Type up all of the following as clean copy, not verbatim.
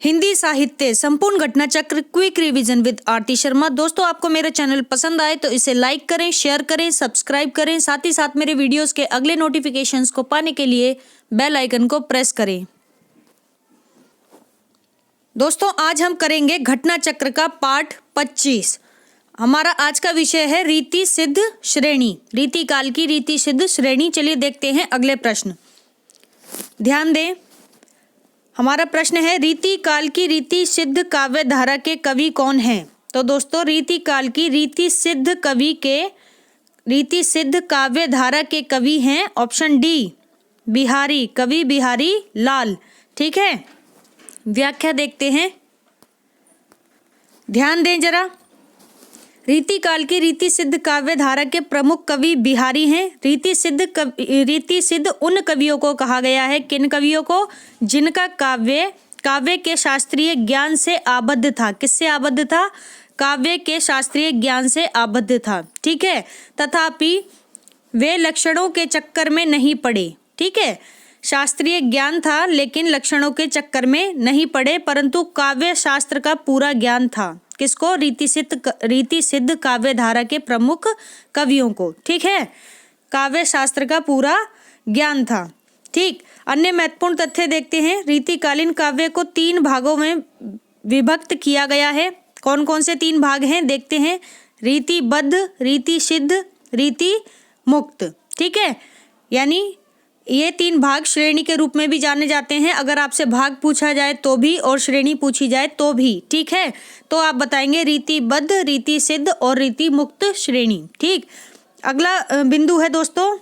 हिंदी साहित्य संपूर्ण घटना चक्र क्विक रिवीजन विद आरती शर्मा। दोस्तों, आपको मेरा चैनल पसंद आए तो इसे लाइक करें, शेयर करें, सब्सक्राइब करें। साथ ही साथ मेरे वीडियोस के अगले नोटिफिकेशंस को पाने के लिए बेल आइकन को प्रेस करें। दोस्तों, आज हम करेंगे घटना चक्र का पार्ट 25। हमारा आज का विषय है रीति सिद्ध श्रेणी, रीति काल की रीति सिद्ध श्रेणी। चलिए देखते हैं अगले प्रश्न। ध्यान दें, हमारा प्रश्न है रीति काल की रीति सिद्ध काव्य धारा के कवि कौन हैं? तो दोस्तों, रीति काल की रीति सिद्ध काव्य धारा के कवि हैं ऑप्शन डी बिहारी, कवि बिहारी लाल। ठीक है, व्याख्या देखते हैं। ध्यान दें जरा, रीति काल की रीति सिद्ध काव्य धारा के प्रमुख कवि बिहारी हैं। रीति सिद्ध उन कवियों को कहा गया है, किन कवियों को? जिनका काव्य के शास्त्रीय ज्ञान से आबद्ध था। किससे आबद्ध था? काव्य के शास्त्रीय ज्ञान से आबद्ध था। ठीक है, तथापि वे लक्षणों के चक्कर में नहीं पड़े। ठीक है, शास्त्रीय ज्ञान था लेकिन लक्षणों के चक्कर में नहीं पड़े, परंतु काव्य शास्त्र का पूरा ज्ञान था। किसको? रीति सिद्ध काव्य धारा के प्रमुख कवियों को। ठीक है, काव्य शास्त्र का पूरा ज्ञान था। ठीक, अन्य महत्वपूर्ण तथ्य देखते हैं। रीतिकालीन काव्य को 3 भागों में विभक्त किया गया है। कौन कौन से 3 भाग हैं देखते हैं। रीतिबद्ध, रीति सिद्ध, रीति मुक्त। ठीक है, यानी ये 3 भाग श्रेणी के रूप में भी जाने जाते हैं। अगर आपसे भाग पूछा जाए तो भी और श्रेणी पूछी जाए तो भी। ठीक है, तो आप बताएंगे रीतिबद्ध, रीति सिद्ध और रीति मुक्त श्रेणी। ठीक, अगला बिंदु है दोस्तों,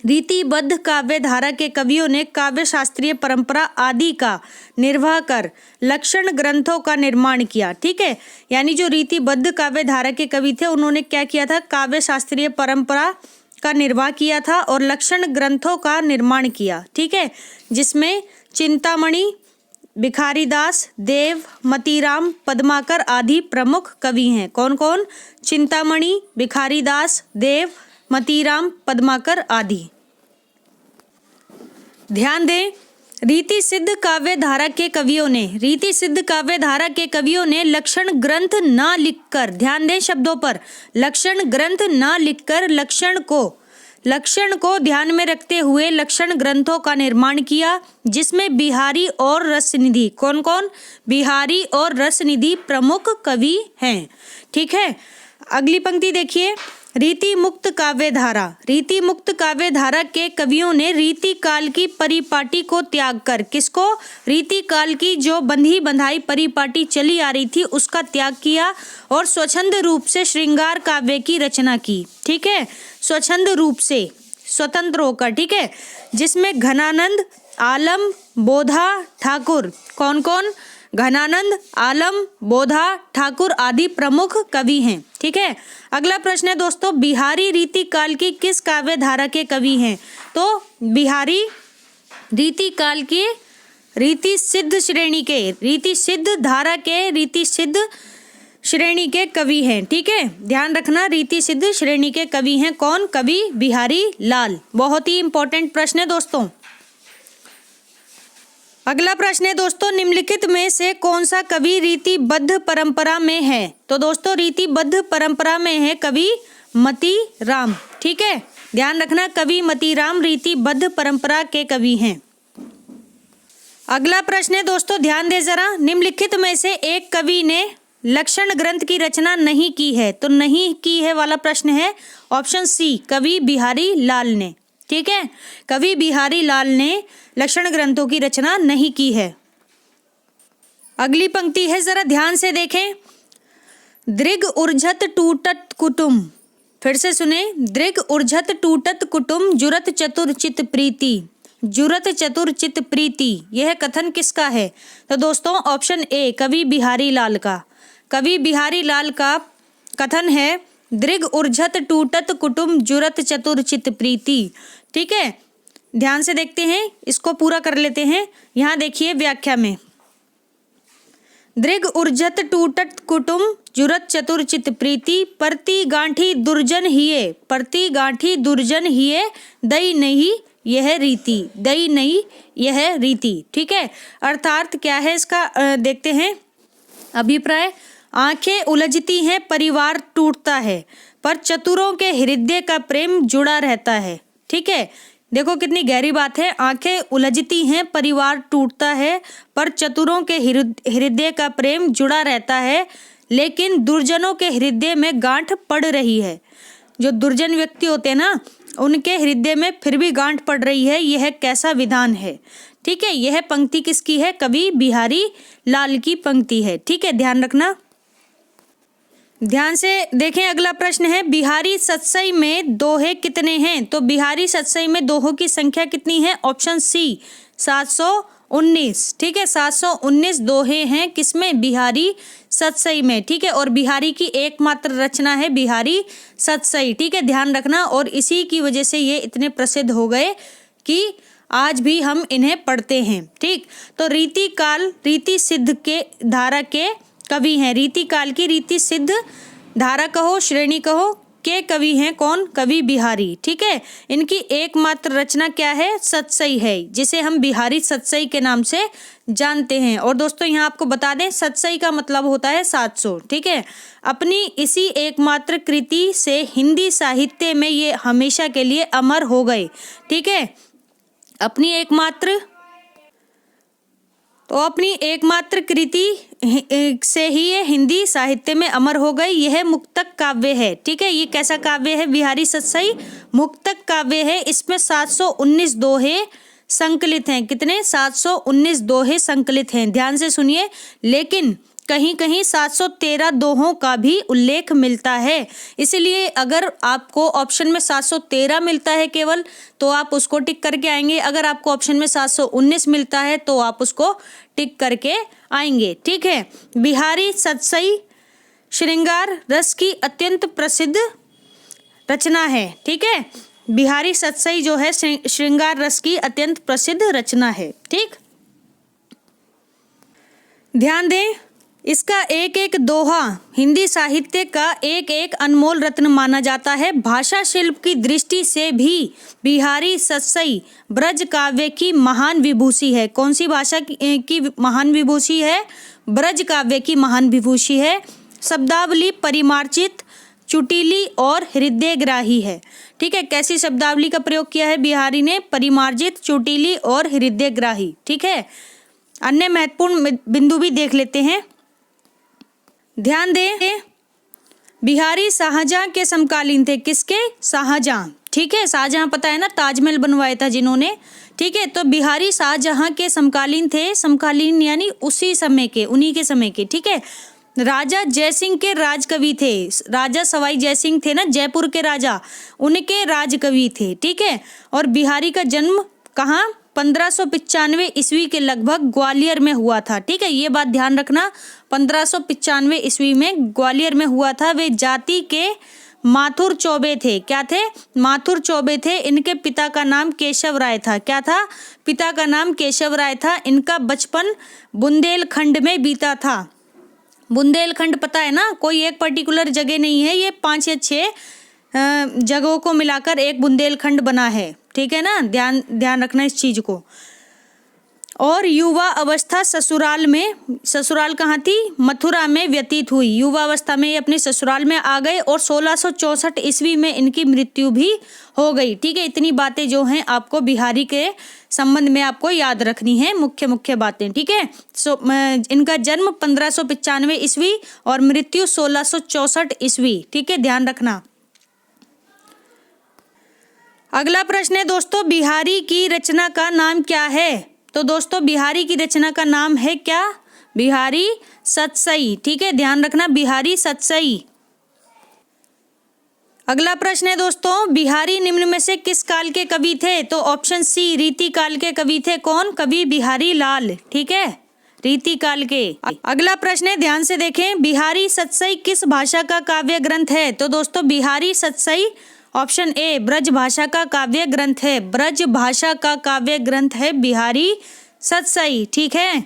रीतिबद्ध काव्य धारा के कवियों ने काव्य शास्त्रीय परंपरा आदि का निर्वाह कर लक्षण ग्रंथों का निर्माण किया। ठीक है, यानी जो रीतिबद्ध काव्य धारा के कवि थे उन्होंने क्या किया था? काव्य शास्त्रीय परंपरा का निर्वाह किया था और लक्षण ग्रंथों का निर्माण किया। ठीक है, जिसमें चिंतामणि, भिखारीदास, देव, मतीराम, पद्माकर आदि प्रमुख कवि हैं। कौन कौन? चिंतामणि, भिखारीदास, देव, मतीराम, पद्माकर आदि। ध्यान दें, रीति सिद्ध काव्य धारा के कवियों ने लक्षण ग्रंथ ना लिखकर, ध्यान दें शब्दों पर, लक्षण ग्रंथ ना लिखकर लक्षण को ध्यान में रखते हुए लक्षण ग्रंथों का निर्माण किया, जिसमें बिहारी और रसनिधि, कौन कौन? बिहारी और रसनिधि प्रमुख कवि हैं। ठीक है, अगली पंक्ति देखिए, रीति मुक्त काव्य धारा के कवियों ने रीति काल की परिपाटी को त्याग कर, किसको? रीति काल की जो बंधी बंधाई परिपाटी चली आ रही थी उसका त्याग किया और स्वच्छंद रूप से श्रृंगार काव्य की रचना की। ठीक है, स्वच्छंद रूप से, स्वतंत्र होकर। ठीक है, जिसमें घनानंद, आलम, बोधा, ठाकुर, कौन कौन? घनानंद, आलम, बोधा, ठाकुर आदि प्रमुख कवि हैं। ठीक है, अगला प्रश्न है दोस्तों, बिहारी रीति काल की किस काव्य धारा के कवि हैं? तो बिहारी रीति काल के रीति सिद्ध श्रेणी के कवि हैं। ठीक है, ध्यान रखना, रीति सिद्ध श्रेणी के कवि हैं। कौन? कवि बिहारी लाल। बहुत ही इंपॉर्टेंट प्रश्न है दोस्तों। अगला प्रश्न है दोस्तों, निम्नलिखित में से कौन सा कवि रीतिबद्ध परंपरा में है? तो दोस्तों, रीतिबद्ध परंपरा में है कवि मतीराम। ठीक है, ध्यान रखना, कवि मतीराम रीतिबद्ध परंपरा के कवि हैं। अगला प्रश्न है दोस्तों, ध्यान दे जरा, निम्नलिखित में से एक कवि ने लक्षण ग्रंथ की रचना नहीं की है। तो नहीं की है वाला प्रश्न है ऑप्शन सी, कवि बिहारी लाल ने। ठीक है, कवि बिहारी लाल ने लक्षण ग्रंथों की रचना नहीं की है। अगली पंक्ति है, जरा ध्यान से देखें, दृग उर्झत टूटत कुटुम, फिर से सुने, दृग उर्झत टूटत कुटुम, जुरत चतुर चित प्रीति, यह कथन किसका है? तो दोस्तों, ऑप्शन ए, कवि बिहारी लाल का। कवि बिहारी लाल का कथन है, दृग उर्झत टूटत कुटुम, जुरत चतुर चित प्रीति। ठीक है, ध्यान से देखते हैं, इसको पूरा कर लेते हैं। यहाँ देखिए व्याख्या में, दृग उर्झत टूटत कुटुम, जुरत चतुर चित प्रीति, परती गांठी दुर्जन हिये, दई नहीं यह रीति, दई नहीं यह रीति। ठीक है, अर्थात क्या है इसका देखते हैं। अभिप्राय, आंखें उलझती हैं परिवार टूटता है, पर चतुरों के हृदय का प्रेम जुड़ा रहता है। ठीक है, देखो कितनी गहरी बात है। आंखें उलझती हैं परिवार टूटता है, पर चतुरों के हृदय का प्रेम जुड़ा रहता है, लेकिन दुर्जनों के हृदय में गांठ पड़ रही है। जो दुर्जन व्यक्ति होते हैं ना, उनके हृदय में फिर भी गांठ पड़ रही है। यह कैसा विधान है। ठीक है, यह पंक्ति किसकी है? कवि बिहारी लाल की पंक्ति है। ठीक है, ध्यान रखना। ध्यान से देखें, अगला प्रश्न है, बिहारी सतसई में दोहे कितने हैं? तो बिहारी सतसई में दोहों की संख्या कितनी है? Option C 719। ठीक है, 719 दोहे हैं किसमें? बिहारी सतसई में। ठीक है, और बिहारी की एकमात्र रचना है बिहारी सतसई। ठीक है, ध्यान रखना। और इसी की वजह से ये इतने प्रसिद्ध हो गए कि आज भी हम इन्हें पढ़ते हैं। ठीक, तो रीति काल रीति सिद्ध के धारा के कवि हैं। रीति काल की रीति सिद्ध धारा कहो, श्रेणी कहो, के कवि हैं कौन? कवि बिहारी। ठीक है, इनकी एकमात्र रचना क्या है? सतसई है, जिसे हम बिहारी सतसई के नाम से जानते हैं। और दोस्तों यहाँ आपको बता दें, सतसई का मतलब होता है 700। ठीक है, अपनी इसी एकमात्र कृति से हिंदी साहित्य में ये हमेशा के लिए अमर हो गए। ठीक है, अपनी एकमात्र कृति से ही ये हिंदी साहित्य में अमर हो गई। यह मुक्तक काव्य है। ठीक है, ये कैसा काव्य है? बिहारी सतसई मुक्तक काव्य है। इसमें 719 दोहे संकलित हैं। कितने? 719 दोहे संकलित हैं। ध्यान से सुनिए। लेकिन कहीं कहीं 713 दोहों का भी उल्लेख मिलता है। इसलिए अगर आपको ऑप्शन में 713 मिलता है केवल, तो आप उसको टिक करके आएंगे। अगर आपको ऑप्शन में 719 मिलता है तो आप उसको टिक करके आएंगे। ठीक है, बिहारी सतसई श्रृंगार रस की अत्यंत प्रसिद्ध रचना है। ठीक है, बिहारी सतसई जो है श्रृंगार रस की अत्यंत प्रसिद्ध रचना है। ठीक, ध्यान दें, इसका एक एक दोहा हिंदी साहित्य का एक एक अनमोल रत्न माना जाता है। भाषा शिल्प की दृष्टि से भी बिहारी सतसई ब्रज काव्य की महान विभूषी है। कौन सी भाषा की महान विभूषी है? ब्रज काव्य की महान विभूषी है। शब्दावली परिमार्जित, चुटीली और हृदयग्राही है। ठीक है, कैसी शब्दावली का प्रयोग किया है बिहारी ने? परिमार्जित, चुटीली और हृदयग्राही। ठीक है, अन्य महत्वपूर्ण बिंदु भी देख लेते हैं। ध्यान दें, बिहारी शाहजहां के समकालीन थे। किसके? शाहजहां। ठीक है, शाहजहां पता है ना, ताजमहल बनवाया था जिन्होंने। ठीक है, तो बिहारी शाहजहां के समकालीन थे। समकालीन यानी उसी समय के, उन्हीं के समय के। ठीक है, राजा जयसिंह के राजकवि थे। राजा सवाई जयसिंह थे ना, जयपुर के राजा, उनके राजकवि थे। ठीक है, और बिहारी का जन्म कहाँ? 1595 ईस्वी के लगभग ग्वालियर में हुआ था। ठीक है, ये बात ध्यान रखना, 1595 ईस्वी में ग्वालियर में हुआ था। वे जाति के माथुर चौबे थे। क्या थे? माथुर चौबे थे। इनके पिता का नाम केशव राय था। क्या था? पिता का नाम केशव राय था। इनका बचपन बुंदेलखंड में बीता था। बुंदेलखंड पता है ना, कोई एक पर्टिकुलर जगह नहीं है, ये 5 या 6 जगहों को मिलाकर एक बुंदेलखंड बना है। ठीक है ना, ध्यान रखना इस चीज को। और युवा अवस्था ससुराल कहाँ थी? मथुरा में व्यतीत हुई। युवा अवस्था में ये अपने ससुराल में आ गए और 1664 ईस्वी में इनकी मृत्यु भी हो गई। ठीक है, इतनी बातें जो हैं आपको बिहारी के संबंध में आपको याद रखनी है, मुख्य बातें। ठीक है, इनका जन्म 1595 ईस्वी और मृत्यु 1664 ईस्वी। ठीक है, ध्यान रखना। अगला प्रश्न है दोस्तों, बिहारी की रचना का नाम क्या है? तो दोस्तों बिहारी की रचना का नाम है क्या? बिहारी सतसई। ठीक है, ध्यान रखना, बिहारी सतसई। अगला प्रश्न है दोस्तों, बिहारी निम्न में से किस काल के कवि थे? तो ऑप्शन सी रीति काल के कवि थे। कौन? कवि बिहारी लाल। ठीक है, रीति काल के। अगला प्रश्न है, ध्यान से देखें, बिहारी सतसई किस भाषा का काव्य ग्रंथ है? तो दोस्तों बिहारी सतसई ऑप्शन ए ब्रज भाषा का काव्य ग्रंथ है। ब्रज भाषा का काव्य ग्रंथ है बिहारी सतसई। ठीक है,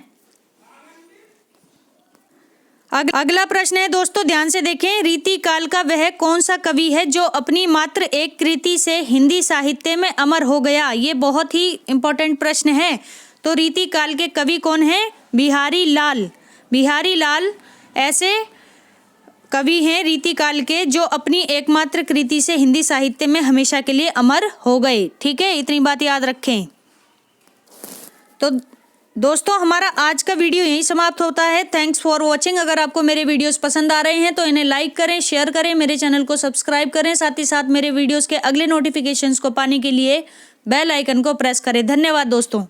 अगला प्रश्न है दोस्तों, ध्यान से देखें। रीतिकाल का वह कौन सा कवि है जो अपनी मात्र एक कृति से हिंदी साहित्य में अमर हो गया? ये बहुत ही इंपॉर्टेंट प्रश्न है। तो रीतिकाल के कवि कौन है? बिहारी लाल। बिहारी लाल ऐसे कवि हैं रीतिकाल के जो अपनी एकमात्र कृति से हिंदी साहित्य में हमेशा के लिए अमर हो गए। ठीक है, इतनी बात याद रखें। तो दोस्तों हमारा आज का वीडियो यहीं समाप्त होता है। Thanks for watching. अगर आपको मेरे वीडियोस पसंद आ रहे हैं तो इन्हें लाइक करें, शेयर करें, मेरे चैनल को सब्सक्राइब करें। साथ ही साथ मेरे वीडियोस के अगले नोटिफिकेशंस को पाने के लिए बेल आइकन को प्रेस करें। धन्यवाद दोस्तों।